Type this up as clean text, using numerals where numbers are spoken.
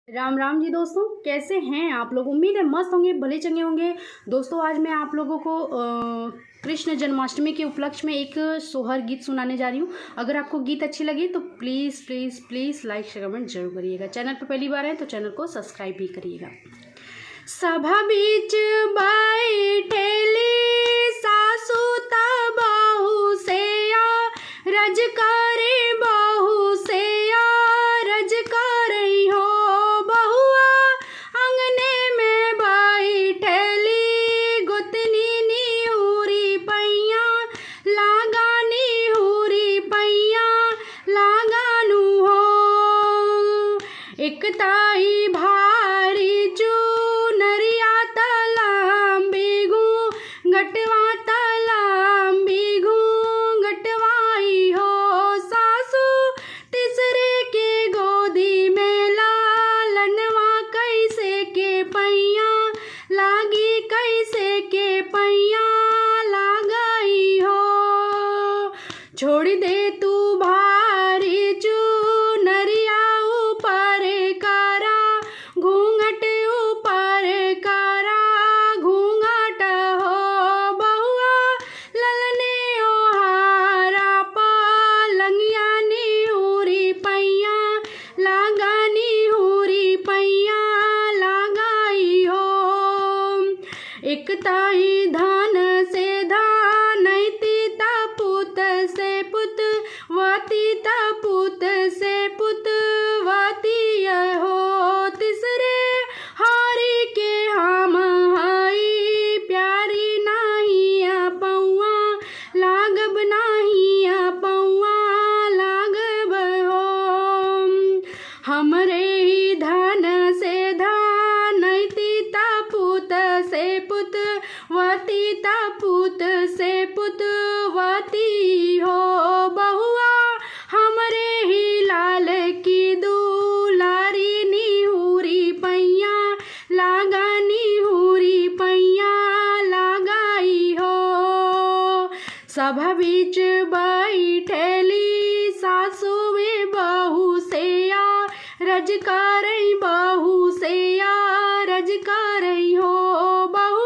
राम राम जी दोस्तों, कैसे हैं आप लोग। उम्मीद है मस्त होंगे, भले चंगे होंगे। दोस्तों आज मैं आप लोगों को कृष्ण जन्माष्टमी के उपलक्ष्य में एक सोहर गीत सुनाने जा रही हूँ। अगर आपको गीत अच्छी लगी तो please please please like share comment जरूर करिएगा। चैनल पर पहली बार है तो चैनल को सब्सक्राइब भी करिएगा। सभा बीच बैठेली सासू ता बहू से रज करे बहू से रज करई हो बहुआ अंगने में बैठेली गोतनी निहुरी पैया लागानी हुरी पैया लागानू हो एक ताई भारी नरिया तलाम्बी गटवा तलाम्बी गटवाई हो सासू तीसरे के गोदी में लालनवा कैसे के पैया लागी कैसे के पैया लागई हो छोड़ दे तू भारी नरिया ऊपर करा घूंघट ऊपर करा घूंघट हो बहुआ ललने ओहारा पलंगिया निहुरी पैया लागानी हुरी पैया लगाई हो एक ताई धान से धान तीता पुत से पुत वाती ता पुत से पुत वाती हो तीसरे हारी के हम हई प्यारी नहीं पौआ लागब नहीं पौआ लागब हो हमरे ही धन से धान तीता पुत से पुत वाती ता पुत से पुत वाती हो बहुआ हमरे ही लाल की दुलारी निहुरी पैया लागानी हुरी पैया लगाई हो सभा बीच बैठेली सासू में बहू से रज करई बहू से रज करई हो बहु